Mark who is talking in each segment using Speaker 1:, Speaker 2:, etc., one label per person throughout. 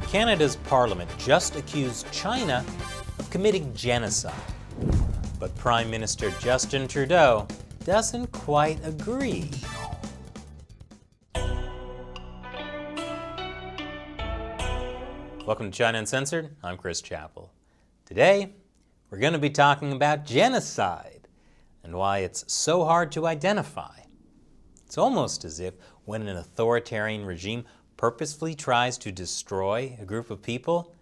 Speaker 1: Canada's parliament just accused China of committing genocide. But Prime Minister Justin Trudeau doesn't quite agree. Welcome to China Uncensored. I'm Chris Chappell. Today, we're going to be talking about genocide and why it's so hard to identify. It's almost as if when an authoritarian regime purposefully tries to destroy a group of people,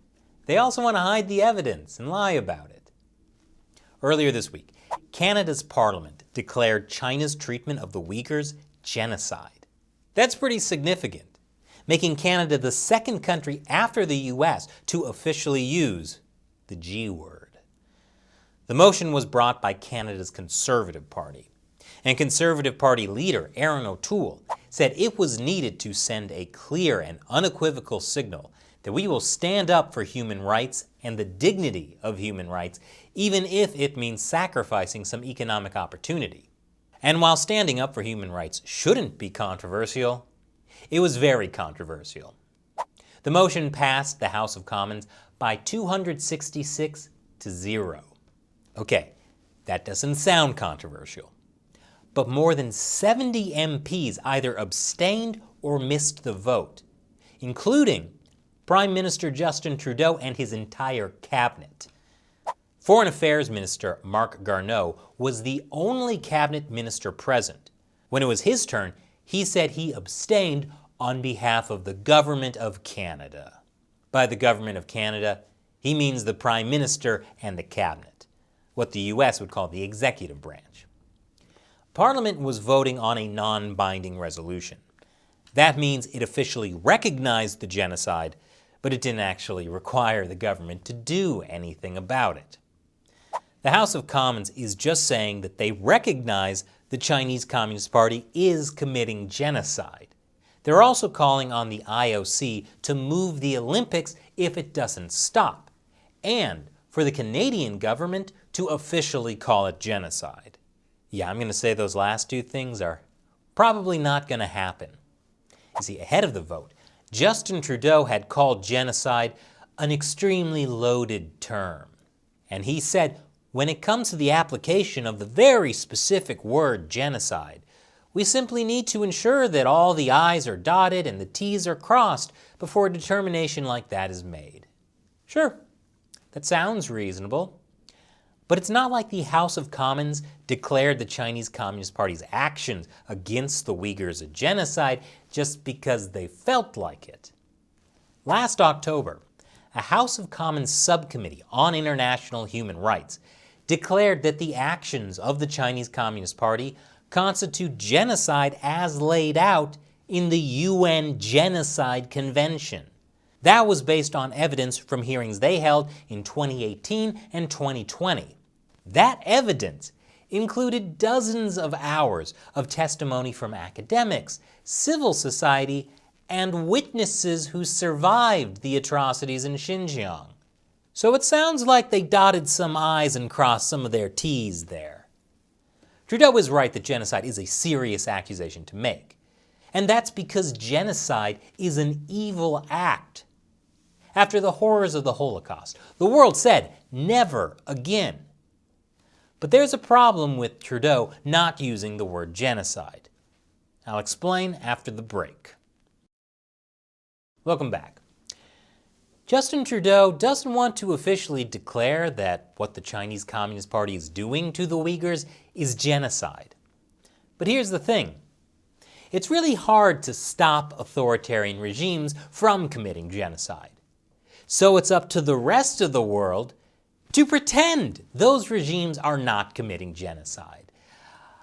Speaker 1: they also want to hide the evidence and lie about it. Earlier this week, Canada's parliament declared China's treatment of the Uyghurs genocide. That's pretty significant, making Canada the second country after the US to officially use the G word. The motion was brought by Canada's Conservative Party, and Conservative Party leader Erin O'Toole said it was needed to send a clear and unequivocal signal that we will stand up for human rights and the dignity of human rights, even if it means sacrificing some economic opportunity. And while standing up for human rights shouldn't be controversial, it was very controversial. The motion passed the House of Commons by 266 to 0. Okay, that doesn't sound controversial. But more than 70 MPs either abstained or missed the vote, including Prime Minister Justin Trudeau and his entire cabinet. Foreign Affairs Minister Marc Garneau was the only cabinet minister present. When it was his turn, he said he abstained on behalf of the Government of Canada. By the Government of Canada, he means the Prime Minister and the Cabinet, what the US would call the executive branch. Parliament was voting on a non-binding resolution. That means it officially recognized the genocide, but it didn't actually require the government to do anything about it. The House of Commons is just saying that they recognize the Chinese Communist Party is committing genocide. They're also calling on the IOC to move the Olympics if it doesn't stop, and for the Canadian government to officially call it genocide. Yeah, I'm going to say those last two things are probably not going to happen. You see, ahead of the vote, Justin Trudeau had called genocide an extremely loaded term. And he said, when it comes to the application of the very specific word genocide, we simply need to ensure that all the I's are dotted and the T's are crossed before a determination like that is made. Sure, that sounds reasonable. But it's not like the House of Commons declared the Chinese Communist Party's actions against the Uyghurs a genocide just because they felt like it. Last October, a House of Commons subcommittee on international human rights declared that the actions of the Chinese Communist Party constitute genocide as laid out in the UN Genocide Convention. That was based on evidence from hearings they held in 2018 and 2020. That evidence included dozens of hours of testimony from academics, civil society, and witnesses who survived the atrocities in Xinjiang. So it sounds like they dotted some I's and crossed some of their T's there. Trudeau is right that genocide is a serious accusation to make. And that's because genocide is an evil act. After the horrors of the Holocaust, the world said, never again. But there's a problem with Trudeau not using the word genocide. I'll explain after the break. Welcome back. Justin Trudeau doesn't want to officially declare that what the Chinese Communist Party is doing to the Uyghurs is genocide. But here's the thing. It's really hard to stop authoritarian regimes from committing genocide. So it's up to the rest of the world to pretend those regimes are not committing genocide.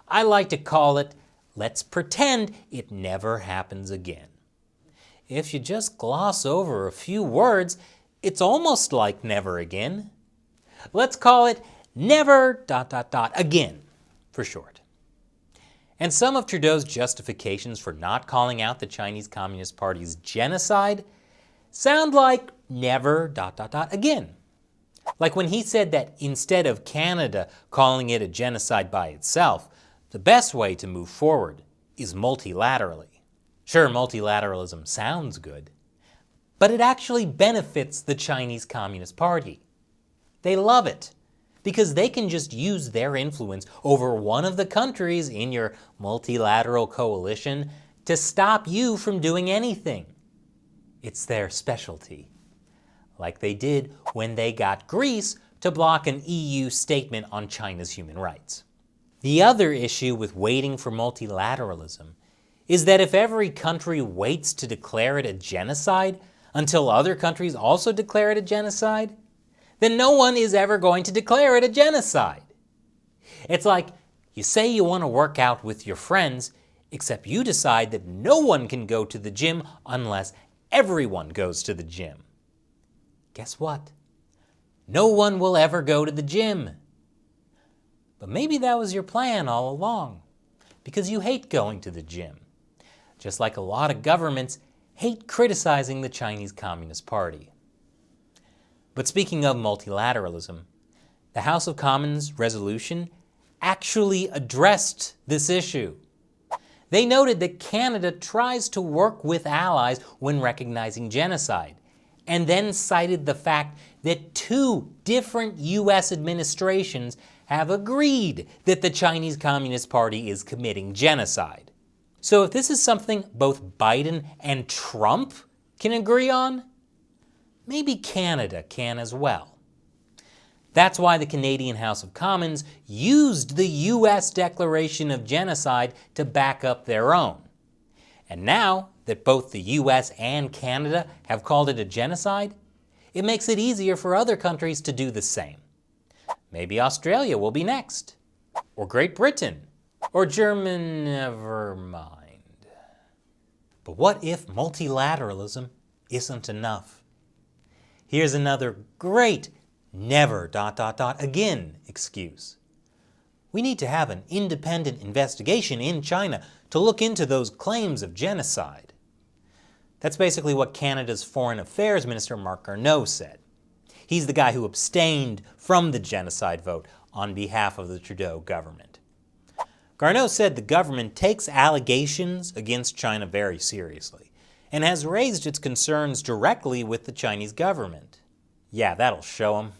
Speaker 1: I like to call it, let's pretend it never happens again. If you just gloss over a few words, it's almost like never again. Let's call it never ... again, for short. And some of Trudeau's justifications for not calling out the Chinese Communist Party's genocide sound like never ... again. Like when he said that instead of Canada calling it a genocide by itself, the best way to move forward is multilaterally. Sure, multilateralism sounds good, But it actually benefits the Chinese Communist Party. They love it because they can just use their influence over one of the countries in your multilateral coalition to stop you from doing anything. It's their specialty. Like they did when they got Greece to block an EU statement on China's human rights. The other issue with waiting for multilateralism is that if every country waits to declare it a genocide until other countries also declare it a genocide, then no one is ever going to declare it a genocide. It's like you say you want to work out with your friends, except you decide that no one can go to the gym unless everyone goes to the gym. Guess what? No one will ever go to the gym. But maybe that was your plan all along, because you hate going to the gym, just like a lot of governments hate criticizing the Chinese Communist Party. But speaking of multilateralism, the House of Commons resolution actually addressed this issue. They noted that Canada tries to work with allies when recognizing genocide, and then cited the fact that 2 different U.S. administrations have agreed that the Chinese Communist Party is committing genocide. So if this is something both Biden and Trump can agree on, maybe Canada can as well. That's why the Canadian House of Commons used the U.S. Declaration of Genocide to back up their own. And now that both the U.S. and Canada have called it a genocide, it makes it easier for other countries to do the same. Maybe Australia will be next, or Great Britain, or Germany, never mind. But what if multilateralism isn't enough? Here's another great never ... again excuse. We need to have an independent investigation in China to look into those claims of genocide. That's basically what Canada's Foreign Affairs Minister Marc Garneau said. He's the guy who abstained from the genocide vote on behalf of the Trudeau government. Garneau said the government takes allegations against China very seriously and has raised its concerns directly with the Chinese government. Yeah, that'll show him.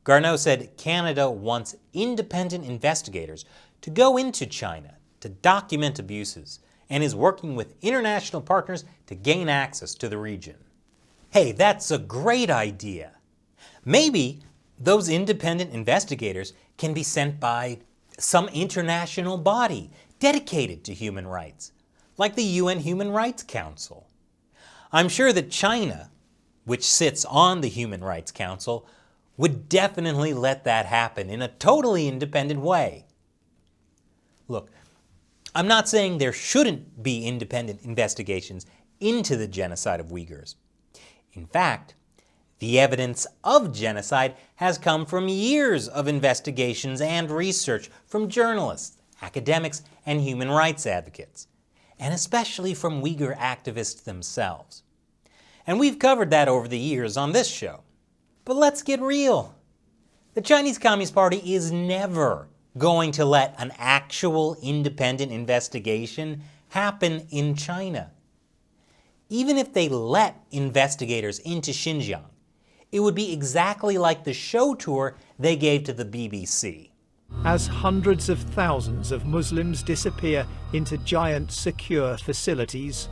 Speaker 1: Garneau said Canada wants independent investigators to go into China to document abuses and is working with international partners to gain access to the region. Hey, that's a great idea. Maybe those independent investigators can be sent by some international body dedicated to human rights, like the UN Human Rights Council. I'm sure that China, which sits on the Human Rights Council, would definitely let that happen in a totally independent way. Look, I'm not saying there shouldn't be independent investigations into the genocide of Uyghurs. In fact, the evidence of genocide has come from years of investigations and research from journalists, academics, and human rights advocates, and especially from Uyghur activists themselves. And we've covered that over the years on this show. But let's get real. The Chinese Communist Party is never going to let an actual independent investigation happen in China. Even if they let investigators into Xinjiang, it would be exactly like the show tour they gave to the BBC.
Speaker 2: As hundreds of thousands of Muslims disappear into giant secure facilities,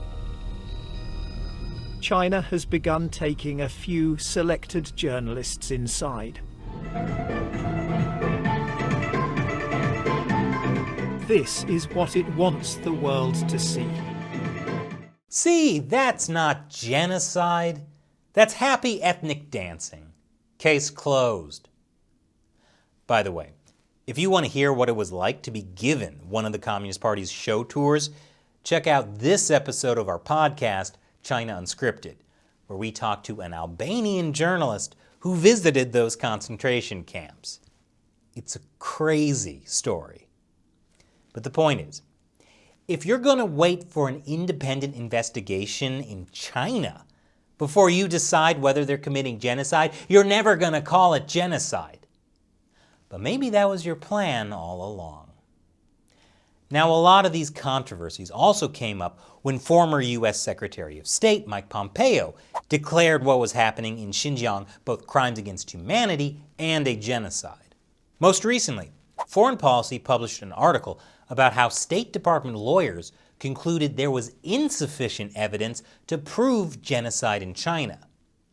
Speaker 2: China has begun taking a few selected journalists inside. This is what it wants the world to see.
Speaker 1: See, that's not genocide. That's happy ethnic dancing. Case closed. By the way, if you want to hear what it was like to be given one of the Communist Party's show tours, check out this episode of our podcast, China Unscripted, where we talk to an Albanian journalist who visited those concentration camps. It's a crazy story. But the point is, if you're going to wait for an independent investigation in China before you decide whether they're committing genocide, you're never going to call it genocide. But maybe that was your plan all along. Now, a lot of these controversies also came up when former U.S. Secretary of State Mike Pompeo declared what was happening in Xinjiang both crimes against humanity and a genocide. Most recently, Foreign Policy published an article about how State Department lawyers concluded there was insufficient evidence to prove genocide in China.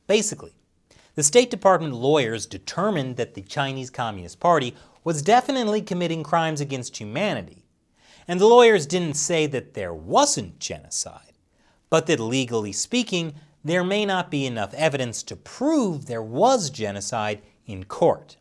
Speaker 1: Basically, the State Department lawyers determined that the Chinese Communist Party was definitely committing crimes against humanity. And the lawyers didn't say that there wasn't genocide, but that legally speaking, there may not be enough evidence to prove there was genocide in court.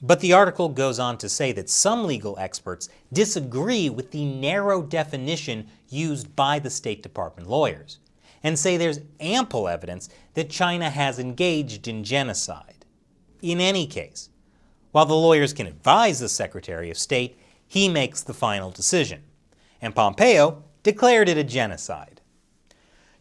Speaker 1: But the article goes on to say that some legal experts disagree with the narrow definition used by the State Department lawyers, and say there's ample evidence that China has engaged in genocide. In any case, while the lawyers can advise the Secretary of State, he makes the final decision, and Pompeo declared it a genocide.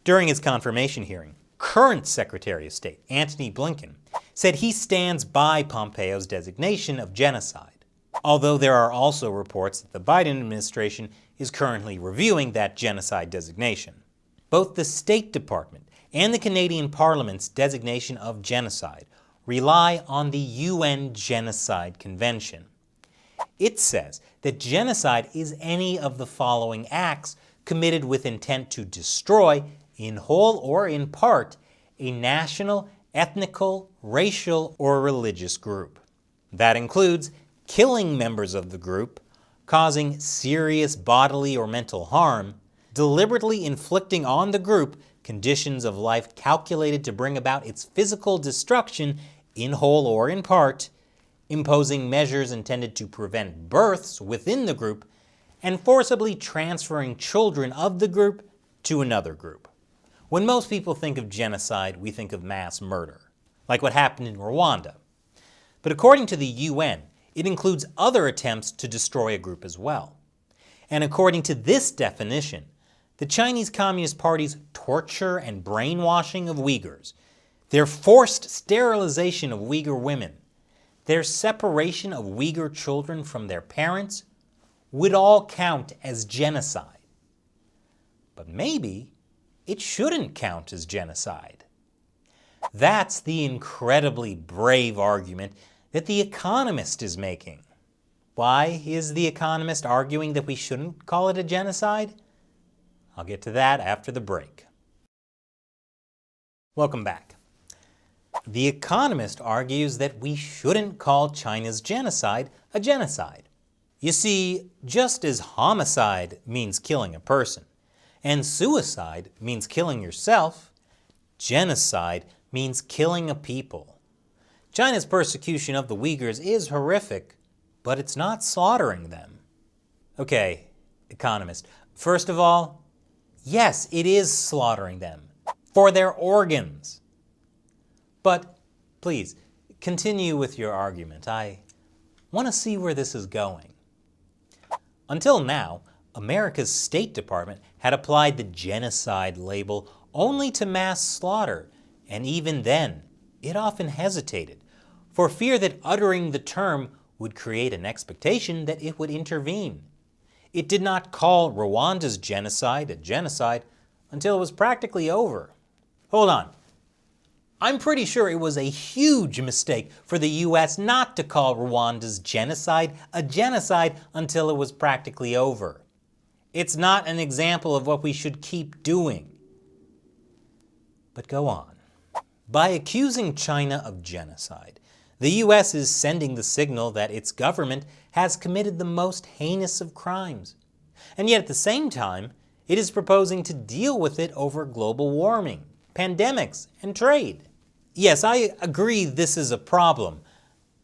Speaker 1: During his confirmation hearing, current Secretary of State Antony Blinken said he stands by Pompeo's designation of genocide, although there are also reports that the Biden administration is currently reviewing that genocide designation. Both the State Department and the Canadian Parliament's designation of genocide rely on the UN Genocide Convention. It says that genocide is any of the following acts committed with intent to destroy, in whole or in part, a national, ethnical, racial, or religious group. That includes killing members of the group, causing serious bodily or mental harm, deliberately inflicting on the group conditions of life calculated to bring about its physical destruction, in whole or in part, imposing measures intended to prevent births within the group, and forcibly transferring children of the group to another group. When most people think of genocide, we think of mass murder, like what happened in Rwanda. But according to the UN, it includes other attempts to destroy a group as well. And according to this definition, the Chinese Communist Party's torture and brainwashing of Uyghurs, their forced sterilization of Uyghur women, their separation of Uyghur children from their parents, would all count as genocide. But maybe it shouldn't count as genocide. That's the incredibly brave argument that The Economist is making. Why is The Economist arguing that we shouldn't call it a genocide? I'll get to that after the break. Welcome back. The Economist argues that we shouldn't call China's genocide a genocide. You see, just as homicide means killing a person, and suicide means killing yourself, genocide means killing a people. China's persecution of the Uyghurs is horrific, but it's not slaughtering them. Okay, Economist, first of all, yes, it is slaughtering them for their organs. But please, continue with your argument. I want to see where this is going. Until now, America's State Department had applied the genocide label only to mass slaughter, and even then, it often hesitated, for fear that uttering the term would create an expectation that it would intervene. It did not call Rwanda's genocide a genocide until it was practically over. Hold on. I'm pretty sure it was a huge mistake for the U.S. not to call Rwanda's genocide a genocide until it was practically over. It's not an example of what we should keep doing. But go on. By accusing China of genocide, the U.S. is sending the signal that its government has committed the most heinous of crimes. And yet at the same time, it is proposing to deal with it over global warming, pandemics, and trade. Yes, I agree this is a problem,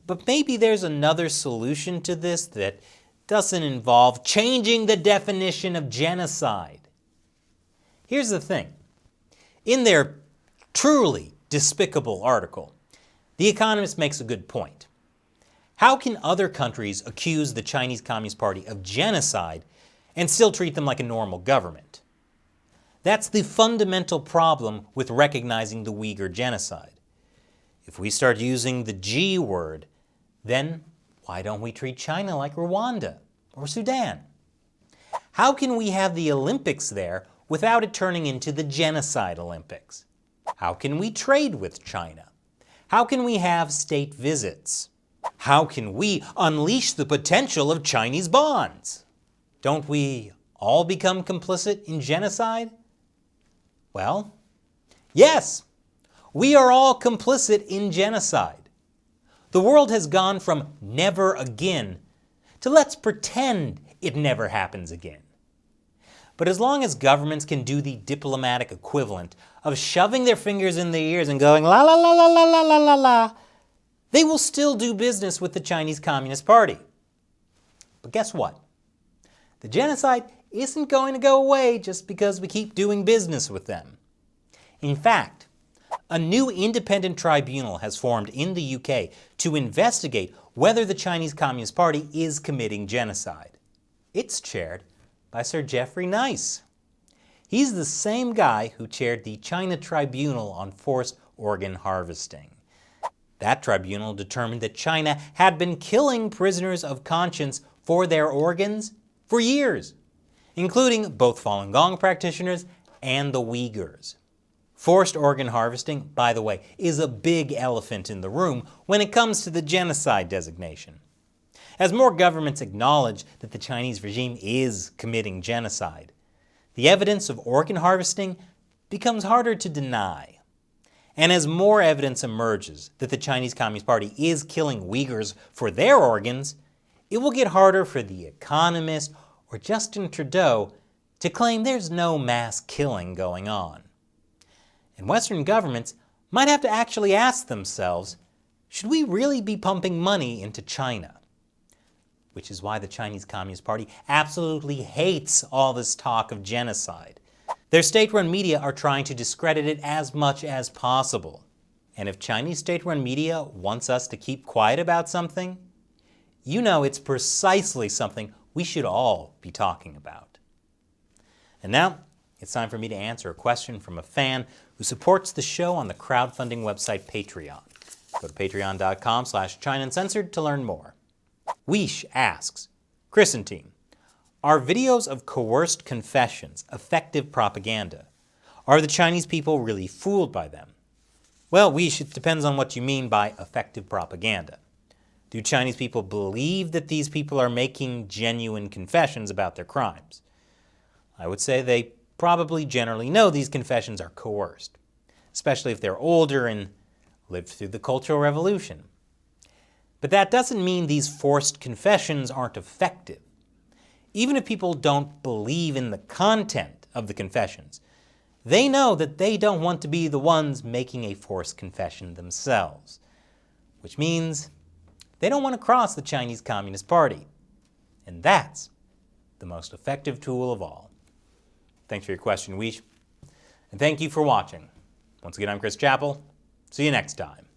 Speaker 1: but maybe there's another solution to this that doesn't involve changing the definition of genocide. Here's the thing. In their truly despicable article, The Economist makes a good point. How can other countries accuse the Chinese Communist Party of genocide and still treat them like a normal government? That's the fundamental problem with recognizing the Uyghur genocide. If we start using the G word, then why don't we treat China like Rwanda or Sudan? How can we have the Olympics there without it turning into the genocide Olympics? How can we trade with China? How can we have state visits? How can we unleash the potential of Chinese bonds? Don't we all become complicit in genocide? Well, yes, we are all complicit in genocide. The world has gone from never again to let's pretend it never happens again. But as long as governments can do the diplomatic equivalent of shoving their fingers in their ears and going la la la la la la la la la, they will still do business with the Chinese Communist Party. But guess what? The genocide isn't going to go away just because we keep doing business with them. In fact, a new independent tribunal has formed in the UK to investigate whether the Chinese Communist Party is committing genocide. It's chaired by Sir Geoffrey Nice. He's the same guy who chaired the China Tribunal on Forced Organ Harvesting. That tribunal determined that China had been killing prisoners of conscience for their organs for years, including both Falun Gong practitioners and the Uyghurs. Forced organ harvesting, by the way, is a big elephant in the room when it comes to the genocide designation. As more governments acknowledge that the Chinese regime is committing genocide, the evidence of organ harvesting becomes harder to deny. And as more evidence emerges that the Chinese Communist Party is killing Uyghurs for their organs, it will get harder for The Economist or Justin Trudeau to claim there's no mass killing going on. And Western governments might have to actually ask themselves, should we really be pumping money into China? Which is why the Chinese Communist Party absolutely hates all this talk of genocide. Their state-run media are trying to discredit it as much as possible. And if Chinese state-run media wants us to keep quiet about something, you know it's precisely something we should all be talking about. And now, it's time for me to answer a question from a fan who supports the show on the crowdfunding website Patreon. Go to patreon.com/ChineUncensored to learn more. Weish asks, Chrysantine, are videos of coerced confessions effective propaganda? Are the Chinese people really fooled by them? Well, Weish, it depends on what you mean by effective propaganda. Do Chinese people believe that these people are making genuine confessions about their crimes? I would say they probably generally know these confessions are coerced, especially if they're older and lived through the Cultural Revolution. But that doesn't mean these forced confessions aren't effective. Even if people don't believe in the content of the confessions, they know that they don't want to be the ones making a forced confession themselves, which means they don't want to cross the Chinese Communist Party. And that's the most effective tool of all. Thanks for your question, Weish. And thank you for watching. Once again, I'm Chris Chappell. See you next time.